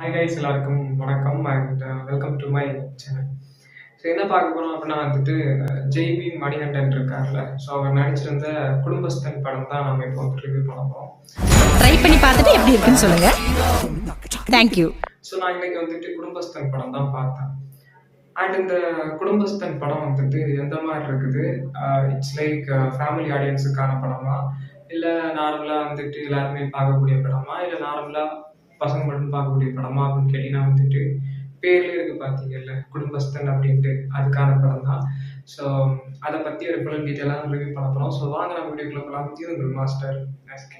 Hi guys, எல்லாருக்கும் வணக்கம் and welcome to my channel. So என்ன பார்க்க போகிறோம் அப்படின்னா ஜெய்பி மணிகண்டன் இருக்கார்ல, ஸோ அவர் நடிச்சிருந்த குடும்பஸ்தன் படம் தான் நம்ம இப்போ ரிவ்யூ பண்ண போகிறோம். ட்ரை பண்ணி பார்த்துட்டு எப்படி இருக்குன்னு சொல்லுங்க. தேங்க்யூ. ஸோ நான் இன்னைக்கு குடும்பஸ்தன் படம் தான் பார்த்தேன். அண்ட் இந்த குடும்பஸ்தன் படம் எந்த மாதிரி இருக்குது, இட்ஸ் லைக் ஃபேமிலி ஆடியன்ஸுக்கான படமா, இல்லை நார்மலாக எல்லாருமே பார்க்கக்கூடிய படமா, இல்லை நார்மலாக பசங்க மட்டும் பார்க்கக்கூடிய படமா அப்படின்னு கேட்டீங்கன்னா பேர்லேயே இருக்கு பார்த்தீங்கல்ல குடும்பஸ்தன் அப்படின்ட்டு, அதுக்கான படம் தான். ஸோ அதை பற்றி ஒரு ஃபுல் டீட்டெயிலாக ரிவ்யூ பண்ண போகிறோம். ஸோ வாங்க நம்ம வீடியோக்குள்ள போகலாம். உங்கள் மாஸ்டர் எஸ்கே.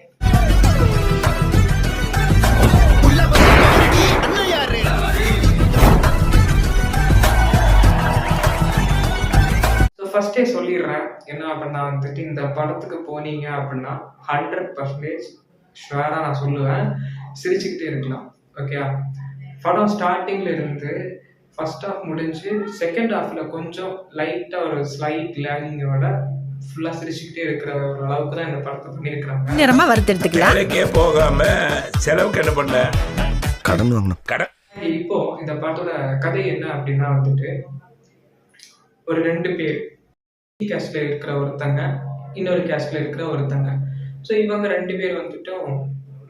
ஃபர்ஸ்டே சொல்லிடுறேன் என்ன அப்படின்னா இந்த படத்துக்கு போனீங்க அப்படின்னா 100% ஷுவரா நான் சொல்லுவேன், சிரிச்சுக்கிட்டே இருக்கலாம். ஓகே, படம் ஸ்டார்டிங்ல இருந்து ஃபர்ஸ்ட் ஹாஃப் முடிஞ்சு செகண்ட் ஹாஃப்ல கொஞ்சம் லைட்டா ஒரு ஸ்லைட் லேகிங்கோட ஃபுல்லா சிரிச்சுக்கிட்டே இருக்கிற ஒரு அளவுக்கு தான் இந்த படத்தை பண்ணியிருக்காங்க. நேரமா வறுத்தெடுத்துக்கலாம். வேலைக்கே போகாம செலவுக்கு என்ன பண்ண, கடன் வாங்கணும். கடன். இப்போ இந்த படத்தோட கதை என்ன அப்படின்னா ஒரு 2 பேர் கேஸ்ட்ல இருக்கிற ஒருத்தங்க, இன்னொரு கேஸ்ட்ல இருக்கிற ஒருத்தங்க. ஸோ இவங்க 2 பேர்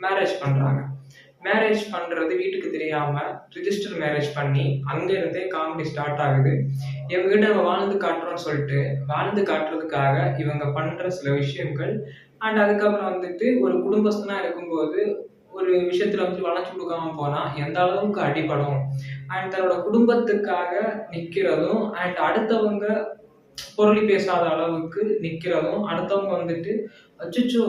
மேரேஜ் பண்றாங்க. மேரேஜ் பண்றது வீட்டுக்கு தெரியாம ரிஜிஸ்டர் மேரேஜ் பண்ணி அங்க இருந்தே காமெடி ஸ்டார்ட் ஆகுது. இவங்க கிட்ட நம்ம வாழ்ந்து காட்டுறோம்னு சொல்லிட்டு வாழ்ந்து காட்டுறதுக்காக இவங்க பண்ற சில விஷயங்கள். அண்ட் அதுக்கப்புறம் ஒரு குடும்பஸ்தனா இருக்கும்போது ஒரு விஷயத்துல வளைச்சு கொடுக்காம போனா எந்த அளவுக்கு அடிபடும், அண்ட் தன்னோட குடும்பத்துக்காக நிக்கிறதும், அண்ட் அடுத்தவங்க பொருளி பேசாத அளவுக்கு நிக்கிறதும், அடுத்தவங்க அச்சோ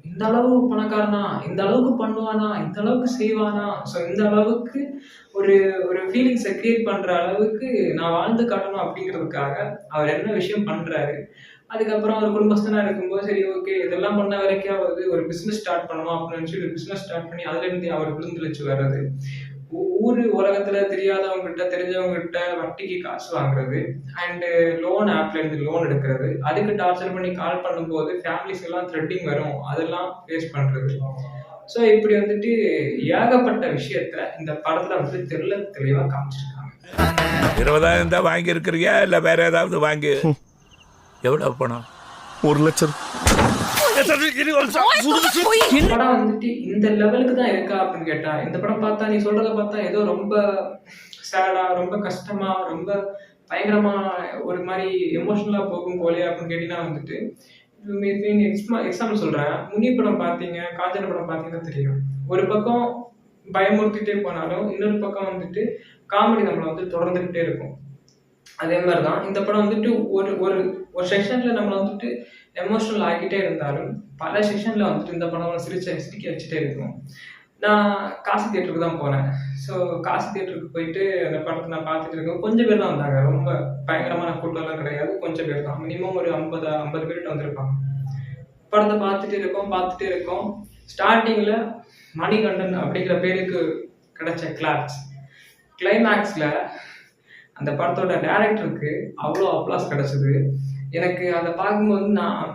இந்த அளவு பணக்காரனா, இந்த அளவுக்கு பண்ணுவானா, இந்த அளவுக்கு செய்வானா, ஸோ இந்த அளவுக்கு ஒரு ஒரு ஃபீலிங்ஸை கிரியேட் பண்ற அளவுக்கு நான் வாழ்ந்து காட்டணும் அப்படிங்கிறதுக்காக அவர் என்ன விஷயம் பண்றாரு. அதுக்கப்புறம் அவர் குடும்பஸ்தனா இருக்கும்போது சரி ஓகே இதெல்லாம் பண்ண வரைக்கும் ஒரு பிசினஸ் ஸ்டார்ட் பண்ணணும் அப்படின்னு சொல்லி ஒரு பிசினஸ் ஸ்டார்ட் பண்ணி அதுல இருந்து அவர் விழுந்துழிச்சு வர்றது, ஊரு உலகத்துல தெரியாதவங்க கிட்ட தெரிஞ்சவங்க கிட்ட வட்டிக்கு காசு வாங்குறது, அண்ட் லோன் ஆப்ல இருந்து லோன் எடுக்கிறது, அதுக்கு டார்ச்சர் பண்ணி கால் பண்ணும்போது ஃபேமிலிஸ் எல்லாம் த்ரெட்டிங் வரும், அதெல்லாம் ஃபேஸ் பண்றது. ஸோ இப்படி ஏகப்பட்ட விஷயத்த இந்த படத்துல தெளிவா காமிச்சிருக்காங்க. 20,000 தான் வாங்கி இருக்கிறியா இல்ல வேற ஏதாவது வாங்கி? எவ்வளவு பணம்? 1 லட்சம். படம் இந்த லெவலுக்கு தான் இருக்கா அப்படின்னு கேட்டா, இந்த படம் பார்த்தா நீ சொல்றத பார்த்தா ஏதோ ரொம்ப சேடா, ரொம்ப கஷ்டமா, ரொம்ப பயங்கரமா ஒரு மாதிரி எமோஷனலா போகும் போலே அப்படின்னு கேட்டீங்கன்னா எக்ஸாம்பிள் சொல்றேன். முனி படம் பார்த்தீங்க, காஞ்சன படம் பார்த்தீங்கன்னா தெரியும். ஒரு பக்கம் பயமுறுத்திட்டே போனாலும் இன்னொரு பக்கம் காமெடி நம்மளை தொடர்ந்துகிட்டே இருக்கும். அதே மாதிரிதான் இந்த படம் ஒரு ஒரு ஒரு செக்ஷன்ல நம்மளை எமோஷனல் ஆகிட்டே இருந்தாலும் பல செக்ஷன்ல இந்த படம் சிரிக்க வச்சுட்டே இருக்கும். நான் காசி தியேட்டருக்கு தான் போனேன். ஸோ காசி தியேட்டருக்கு போயிட்டு அந்த படத்தை நான் பார்த்துட்டு இருக்கேன். கொஞ்சம் பேர் தான் வந்தாங்க, ரொம்ப பயங்கரமான கூட்டம்லாம் கிடையாது, கொஞ்சம் பேர் தான், மினிமம் ஒரு 50 பேர்கிட்ட வந்திருப்பாங்க. படத்தை பார்த்துட்டே இருக்கோம். ஸ்டார்டிங்ல மணிகண்டன் அப்படிங்கிற பேருக்கு கிடைச்ச கிளைமேக்ஸ்ல அந்த படத்தோட டைரக்டருக்கு அவ்வளோ அப்ளாஸ் கிடைச்சது. எனக்கு அதை பார்க்கும்போது நான்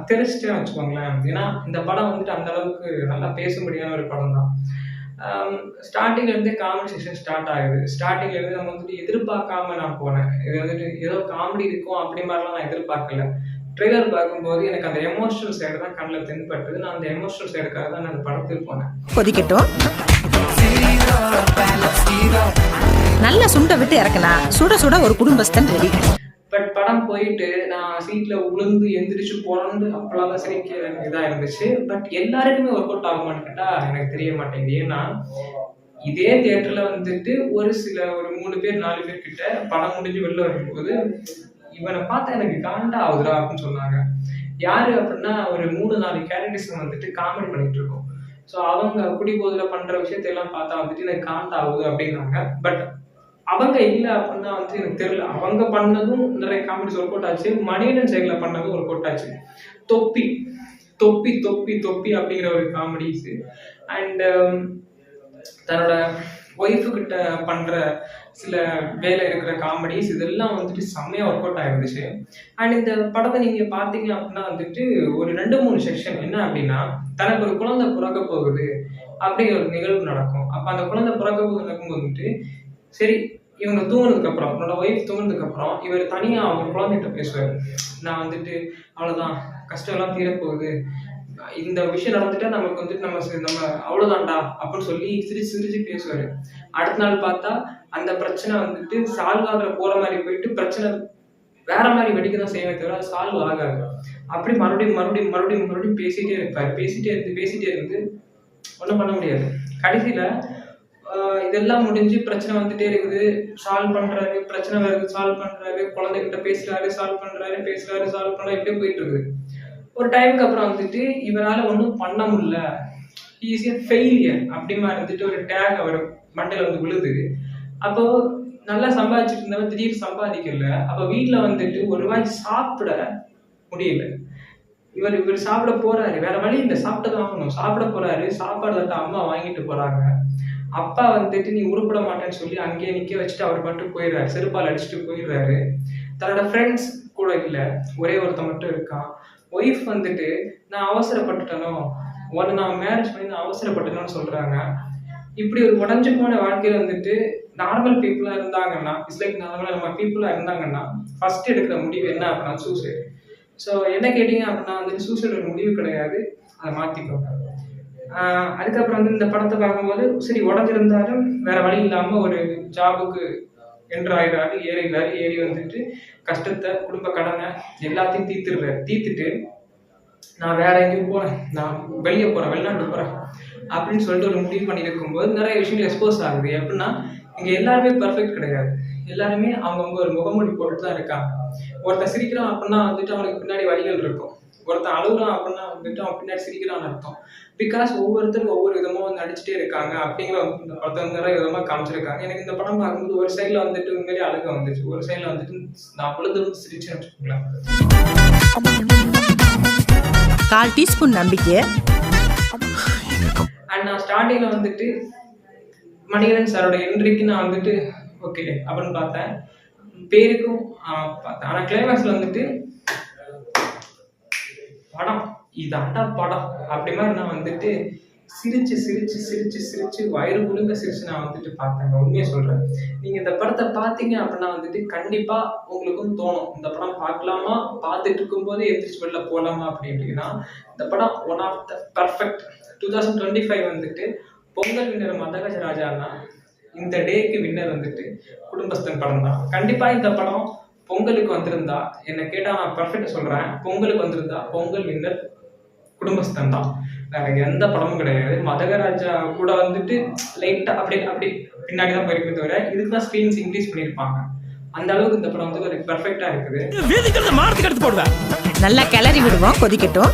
தெரிச்சிட்டேன்னு வச்சுக்கோங்களேன். ஏன்னா இந்த படம் அந்த அளவுக்கு நல்லா பேச முடியாத ஒரு படம் தான். ஸ்டார்டிங்ல இருந்தே காமெடி செக்ஷன் ஸ்டார்ட் ஆகுது. ஸ்டார்டிங்ல இருந்து நம்ம எதிர்பார்க்காம நான் போனேன். இது ஏதோ காமெடி இருக்கும் அப்படி மாதிரிலாம் நான் எதிர்பார்க்கல. ட்ரெய்லர் பார்க்கும்போது எனக்கு அந்த எமோஷனல் சைடு தான் கண்ணில் தென்பட்டது. நான் அந்த எமோஷனல் சைடுக்காக தான் நான் அந்த படத்துக்கு போனேன். கொதிக்கட்டும். நல்ல சுண்ட விட்டு இறக்கலாம். சுட சுட ஒரு குடும்பஸ்தன் ரெடி. பட் படம் போயிட்டு நான் சீட்ல உளுந்து எந்திரிச்சு போறேன்னு அப்பெல்லாம் தான் சிரிக்க இதா இருந்துச்சு. பட் எல்லாருக்குமே ஒர்க் அவுட் ஆகுமான்னு கேட்டா எனக்கு தெரிய மாட்டேங்குது. ஏன்னா இதே தியேட்டர்ல ஒரு 3 பேர் 4 பேர் கிட்ட படம் முடிஞ்சு வெளில வரும்போது இவனை பார்த்தா எனக்கு காண்டா ஆகுதுரா அப்படின்னு சொன்னாங்க. யாரு அப்படின்னா ஒரு 3-4 கேரக்டர்ஸ் காமெடி பண்ணிட்டு இருக்கோம். ஸோ அவங்க குடிபோதுல பண்ற விஷயத்தையெல்லாம் பார்த்தா எனக்கு காண்டா ஆகுது அப்படின்னாங்க. பட் அவங்க இல்லை அப்படின்னா எனக்கு தெரியல. அவங்க பண்ணதும் நிறைய காமெடிஸ் ஒர்க் அவுட் ஆச்சு. மணிகண்டன் சைட்ல பண்ணதும் ஒர்க் அவுட் ஆச்சு. தொப்பி தொப்பி தொப்பி தொப்பி அப்படிங்கிற ஒரு காமெடிஸ், அண்ட் தன்னோட ஒய்ஃபு கிட்ட பண்ற சில வேலை இருக்கிற காமெடிஸ், இதெல்லாம் செம்மையா ஒர்க் அவுட் ஆயிருந்துச்சு. அண்ட் இந்த படத்தை நீங்க பாத்தீங்க அப்படின்னா ஒரு 2-3 செக்ஷன் என்ன அப்படின்னா, தனக்கு ஒரு குழந்தை பிறக்க போகுது, அப்படி ஒரு நிகழ்வு நடக்கும். அப்போ அந்த குழந்தை பிறக்கும்போது நடக்கும்போது வந்துட்டு சரி இவங்க தூங்குனதுக்கப்புறம் என்னோட ஒய்ஃப் தூங்குனதுக்கப்புறம் இவர் தனியாக அவங்க குழந்தைகிட்ட பேசுவார். நான் வந்துட்டு அவ்வளோதான், கஷ்டம் எல்லாம் தீரப்போகுது, இந்த விஷயம் நடந்துட்டா நமக்கு வந்துட்டு நம்ம அவ்வளோதான்டா அப்படின்னு சொல்லி சிரிச்சு சிரிச்சு பேசுவார். அடுத்த நாள் பார்த்தா அந்த பிரச்சனை வந்துட்டு சால்வ் ஆகிற போகிற மாதிரி போயிட்டு பிரச்சனை வேற மாதிரி வெடிக்க தான் செய்யவே தவிர அது சால்வ் ஆகாது. அப்படி மறுபடியும் மறுபடியும் மறுபடியும் மறுபடியும் பேசிட்டே இருப்பார். பேசிட்டே இருந்து ஒன்றும் பண்ண முடியாது. கடைசியில் இதெல்லாம் முடிஞ்சு பிரச்சனை வந்துட்டே இருக்குது, சால்வ் பண்ணுறாரு, பிரச்சனை வருது சால்வ் பண்ணுறாரு, குழந்தைகிட்ட பேசுகிறாரு சால்வ் பண்ணுறாரு, பேசுகிறாரு சால்வ் பண்ணுறாரு, இப்படியே போயிட்டு இருக்குது. ஒரு டைமுக்கு அப்புறம் வந்துட்டு இவரால் ஒன்றும் பண்ண முடியல, ஈஸியா ஃபெயிலியர் அப்படிமா இருந்துட்டு ஒரு டேக் அவர் மண்டையில் வந்து விழுது. அப்போ நல்லா சம்பாதிச்சுட்டு இருந்தவன் திடீர்னு சம்பாதிக்கல. அப்போ வீட்டில் வந்துட்டு ஒரு ரூபாய் சாப்பிட முடியல. இவர் சாப்பிட போறாரு, வேற வழி இல்லை, சாப்பிட்டு தான் ஆகணும். சாப்பிட போறாரு, சாப்பாடு வந்து அம்மா வாங்கிட்டு போறாங்க. அப்பா வந்துட்டு நீ உருப்பிட மாட்டேன்னு சொல்லி அங்கேயே நிக்க வச்சுட்டு அவர் மட்டும் போயிடுறாரு, செருப்பால் அடிச்சுட்டு போயிடுறாரு. தன்னோட ஃப்ரெண்ட்ஸ் கூட இல்லை, ஒரே ஒருத்தன் மட்டும் இருக்கான். ஒய்ஃப் வந்துட்டு நான் அவசரப்பட்டுட்டனோ, உன்னை நான் மேரேஜ் பண்ணி நான் அவசரப்பட்டேன்னு சொல்றாங்க. இப்படி ஒரு உடஞ்சு போன வாழ்க்கையில வந்துட்டு நார்மல் பீப்புளா இருந்தாங்கன்னா, இட்ஸ் லைக் நார்மலா நம்ம பீப்புளா இருந்தாங்கன்னா ஃபர்ஸ்ட் எடுக்கிற முடிவு என்ன அப்படின்னா சூசைட். ஸோ என்ன கேட்டீங்க அப்படின்னா வந்துட்டு சூசைட் ஒரு முடிவு கிடையாது, அதை மாற்றிக்கோங்க. அதுக்கப்புறம் வந்து இந்த படத்தை பார்க்கும்போது சரி உடஞ்சிருந்தாலும் வேற வழி இல்லாமல் ஒரு ஜாபுக்கு என்ட்ராயிடுறாரு, ஏறி வந்துட்டு கஷ்டத்தை குடும்ப கடனை எல்லாத்தையும் தீர்த்துட்டு நான் வேற எங்கேயும் போறேன், நான் வெளியே போறேன், வெளிநாட்டு போறேன் அப்படின்னு சொல்லிட்டு ஒரு முடிவு பண்ணி இருக்கும்போது நிறைய விஷயங்கள் எக்ஸ்போஸ் ஆகுது. எப்படின்னா இங்க எல்லாருமே பர்ஃபெக்ட் கிடையாது, எல்லாருமே அவங்கவுங்க ஒரு முகமூடி போட்டு தான் இருக்காங்க. ஒருத்தன் சிரிக்கிறான் அப்படின்னா வந்துட்டு அவனுக்கு பின்னாடி வழிகள் இருக்கும், ஒருத்தன் அழுகுறான் அப்படின்னா வந்துட்டு அவன் பின்னாடி சிரிக்கிறான்னு அர்த்தம். பிகாஸ் ஒவ்வொருத்தரும் ஒவ்வொரு விதமா வந்து நடிச்சுட்டே இருக்காங்க அப்படிங்கிற இந்த படத்தை வந்து நிறைய விதமா காமிச்சிருக்காங்க. எனக்கு இந்த படம் பார்க்கும்போது ஒரு சைட்ல வந்துட்டு உண்மையிலே அழுக வந்துச்சு, ஒரு சைட்ல வந்துட்டு நான் பொழுது சிரிச்சுன்னு வச்சுக்கோங்களேன். 1/4 டீஸ்பூன் நம்பிக்கை. அண்ட் நான் ஸ்டார்டிங்ல வந்துட்டு மணிகண்டன் சாரோட என்ட்ரிக்கு நான் வந்துட்டு ஓகே அப்படின்னு பார்த்தேன், பேருக்கும் பார்த்தேன். ஆனா கிளைமேக்ஸ்ல வந்துட்டு படம் இதாண்டா படம் அப்படி மாதிரி நான் வந்துட்டு சிரிச்சு சிரிச்சு சிரிச்சு சிரிச்சு வயிறு முழுங்க சிரிச்சு நான் வந்துட்டு பார்த்தேங்க. உண்மையை சொல்றேன், நீங்க இந்த படத்தை பார்த்தீங்க அப்படின்னா வந்துட்டு கண்டிப்பா உங்களுக்கும் தோணும் இந்த படம் பார்க்கலாமா, பார்த்துட்டு இருக்கும் போது எந்திரிச்சு வெளில போகலாமா அப்படின்னா இந்த படம் ஒன் ஆஃப் த பர்ஃபெக்ட். 2025 வந்துட்டு பொங்கல் வின்னர் மதகஜராஜான்னா இந்த டேக்கு வின்னர் வந்துட்டு குடும்பஸ்தன் படம் தான். கண்டிப்பா இந்த படம் பொங்கலுக்கு வந்திருந்தா என்ன கேட்டா நான் பர்ஃபெக்டா சொல்றேன், பொங்கலுக்கு வந்திருந்தா பொங்கல் வின்னர் குடும்பஸ்தன் தான், வேற எந்த படமும் கிடையாது. மதகராஜா கூட வந்துட்டு லைட்டா அப்படி பின்னாடி தான் போயிருக்கே தவிர இதுக்கு தான் ஸ்க்ரீன்ஸ் இன்க்ரீஸ் பண்ணியிருப்பாங்க. அந்த அளவுக்கு இந்த படம் வந்து ஒரு பர்ஃபெக்டா இருக்குது. நல்லா கிளறி விடுவோம், கொதிக்கட்டும்.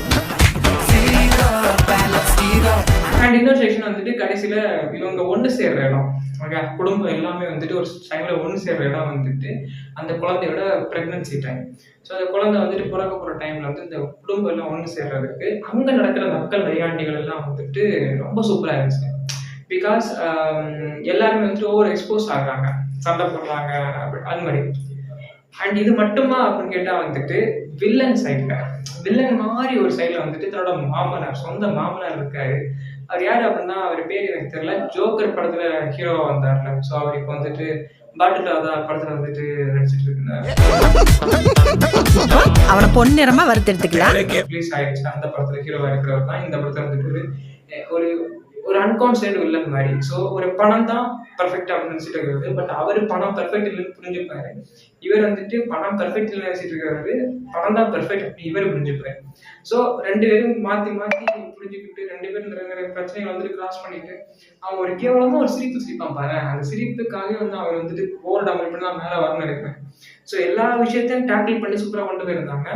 அண்ட் இன்னொரு செக்ஷன் வந்துட்டு கடைசியில இவங்க ஒன்று சேர்ற இடம், ஓகே, குடும்பம் எல்லாமே வந்துட்டு ஒரு டைம்ல ஒன்று சேர்ற இடம் வந்துட்டு அந்த குழந்தையோட பிரெக்னன்சி டைம். ஸோ அந்த குழந்தை வந்துட்டு பிறக்க போகிற டைம்ல வந்து இந்த குடும்பம் எல்லாம் ஒன்று சேர்றதுக்கு அங்க நடக்கிற மக்கள் நையாண்டிகள் எல்லாம் வந்துட்டு ரொம்ப சூப்பரா இருந்துச்சு. பிகாஸ் எல்லாருமே வந்துட்டு ஓவர் எக்ஸ்போஸ் ஆகுறாங்க, சண்டை போடுறாங்க அது மாதிரி. அண்ட் இது மட்டுமா அப்படின்னு கேட்டா வந்துட்டு வில்லன் சைட்ல வில்லன் மாதிரி ஒரு சைட்ல வந்துட்டு தன்னோட மாமனார், சொந்த மாமனார் இருக்காரு. அவர் யாரு அப்படின்னா அவர் பேர் எனக்கு தெரியல, ஜோக்கர் படத்துல ஹீரோவா வந்தார்ல. ஸோ அவர் இப்போ வந்துட்டு பாட்டுலாதா படத்துல வந்துட்டு நடிச்சிட்டு இருக்காரு. அவனை பொன்னிறமா வறுத்தெடுத்துக்கலாம். ரிலீஸ் ஆயிடுச்சு, அந்த படத்துல ஹீரோவா இருக்கிறவர் தான் இந்த படத்துல வந்துட்டு ஒரு ஒரு அன்கான்சியன்ட் வில்லன் மாதிரி. ஸோ ஒரு பணம் தான் பர்ஃபெக்ட் அப்படின்னு நினைச்சிட்டு இருக்காரு, பட் அவர் பணம் பெர்ஃபெக்ட் இல்லைன்னு புரிஞ்சுப்பாரு. இவர் வந்துட்டு பணம் பெர்ஃபெக்ட் இல்லைன்னு நினைச்சிட்டு இருக்காரு, பணம் தான் பெர்ஃபெக்ட் அப்படின்னு இவர் புரிஞ்சுப்பாரு. ஸோ ரெண்டு பேரும் மாத்தி மாத்தி புரிஞ்சுக்கிட்டு ரெண்டு பேரும் நிறைய பிரச்சனைகள் வந்துட்டு கிராஸ் பண்ணிட்டு அவங்க ஒரு கேவலமா ஒரு சிரிப்பு சிரிப்பான் பாரு, அந்த சிரிப்புக்காக வந்து அவர் வந்துட்டு ஓவர் டபுள் பண்ணி தான் மேல வரணும்னு நினைக்கிறேன். ஸோ எல்லா விஷயத்தையும் டேக்கிள் பண்ணி சூப்பரா கொண்டு போயிருந்தாங்க.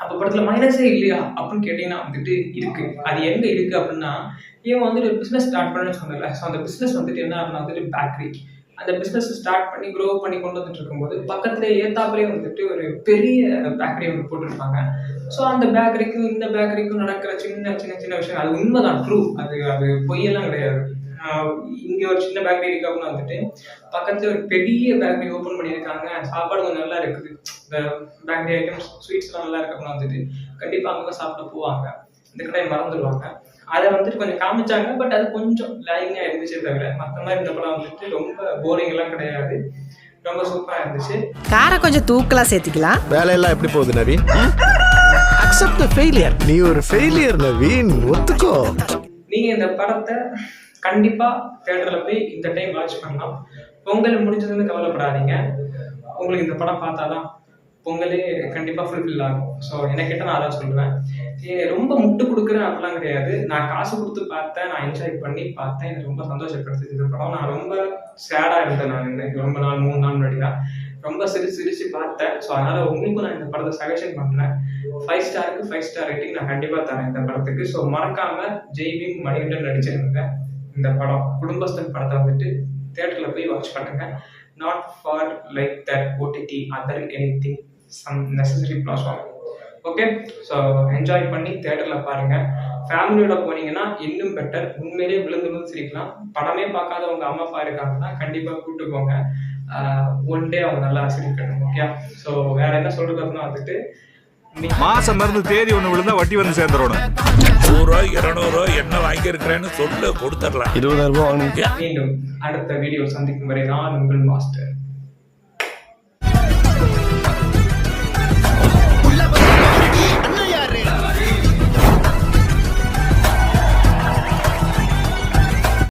அப்ப படத்துல மைனஸே இல்லையா அப்படின்னு கேட்டீங்கன்னா வந்துட்டு இருக்கு. அது எங்க இருக்கு அப்படின்னா இவன் வந்துட்டு ஒரு பிசினஸ் ஸ்டார்ட் பண்ணணும்னு சொன்னல. ஸோ அந்த பிசினஸ் வந்துட்டு என்ன அப்படின்னா வந்துட்டு பேக்கரி. அந்த பிசினஸ் ஸ்டார்ட் பண்ணி க்ரோ பண்ணி கொண்டு வந்துட்டு இருக்கும்போது பக்கத்துல ஏத்தாப்புலேயே வந்துட்டு ஒரு பெரிய பேக்கரி வந்து போட்டுருப்பாங்க. ஸோ அந்த பேக்கரிக்கும் இந்த பேக்கரிக்கும் நடக்கிற சின்ன சின்ன சின்ன விஷயம் அது உண்மைதான், ட்ரூ, அது பொய்யெல்லாம் கிடையாது. இங்க ஒரு சின்ன பேக்கரி இருக்கு அப்படின்னு வந்துட்டு பக்கத்துல ஒரு பெரிய பேக்கரி ஓபன் பண்ணியிருக்காங்க, சாப்பாடு கொஞ்சம் நல்லா இருக்குது, இந்த பேக்கரி ஐட்டம்ஸ் ஸ்வீட்ஸ் எல்லாம் நல்லா இருக்கு அப்படின்னு வந்துட்டு கண்டிப்பா அங்க சாப்பிட போவாங்க, இந்த கடையை மறந்துடுவாங்க. அதை வந்துட்டு கொஞ்சம் காமிச்சாங்க. பட் அது கொஞ்சம் லாகிங்காக இருந்துச்சே தவிர மற்ற மாதிரி இந்த படம் வந்துட்டு ரொம்ப போரிங்லாம் கிடையாது. ரொம்ப சூப்பராக இருந்துச்சு. காரை கொஞ்சம் தூக்கலா சேர்த்துக்கலாம். வேலையெல்லாம் எப்படி போகுது நவீன்? அக்செப்ட் தி ஃபெயிலியர். நீ ஒரு ஃபெயிலியர் நவீன், ஒத்துக்கோ. நீங்கள் இந்த படத்தை கண்டிப்பாக தியேட்டரில் போய் இந்த டைம் வாட்ச் பண்ணலாம். பொங்கல் முடிஞ்சதுன்னு கவலைப்படாதீங்க. உங்களுக்கு இந்த படம் பார்த்தாதான் பொங்கலே கண்டிப்பாக ஃபுல்ஃபில் ஆகும். ஸோ என்ன கேட்டால் நான் அதான் சொல்லுவேன். ரொம்ப முட்டு கொடுக்குறேன் அப்படிலாம் கிடையாது. நான் காசு கொடுத்து பார்த்தேன், நான் என்ஜாய் பண்ணி பார்த்தேன், எனக்கு ரொம்ப சந்தோஷப்படுத்துச்சு இந்த படம். நான் ரொம்ப சேடாக இருந்தேன். நான் இன்னைக்கு ரொம்ப நாள் 3 நாள் முன்னாடி தான் ரொம்ப சிரிச்சு பார்த்தேன். ஸோ அதனால் உங்களுக்கும் நான் இந்த படத்தை சஜஷன் பண்ணுறேன். 5 ஸ்டாருக்கு 5 ஸ்டார் ரேட்டிங் நான் கண்டிப்பாக தரேன் இந்த படத்துக்கு. ஸோ மறக்காமல் ஜெய்பீம் மணிகண்டன் நடிச்சிருங்க இந்த படம். குடும்பஸ்தன் படத்தை வந்துட்டு தியேட்டரில் போய் வாட்ச் பண்ணுங்க. Not for like that OTT other anything some necessary platform. Okay, so enjoy பண்ணி தியேட்டரில் பாருங்கள். ஃபேமிலியோட போனீங்கன்னா இன்னும் பெட்டர். உண்மையிலேயே விழுந்து சிரிக்கலாம். படமே பார்க்காதவங்க அம்மா அப்பா இருக்காங்கன்னா கண்டிப்பாக கூப்பிட்டு போங்க. ஒன் டே அவங்க நல்லா சிரிக்கணும். ஓகே, ஸோ வேற என்ன சொல்றதுன்னா வந்துட்டு மாசம் மருந்து தேதி ஒண்ணு விழுந்தா வட்டி வந்து சேர்ந்துடணும். 100 200 என்ன வாங்கியிருக்கிறேன்னு சொல்லு, கொடுத்துடலாம். 20,000 ரூபாய் வாங்கினீங்க. மீண்டும் அடுத்த வீடியோ சந்திக்கும் வரை நான் உங்கள் மாஸ்டர்.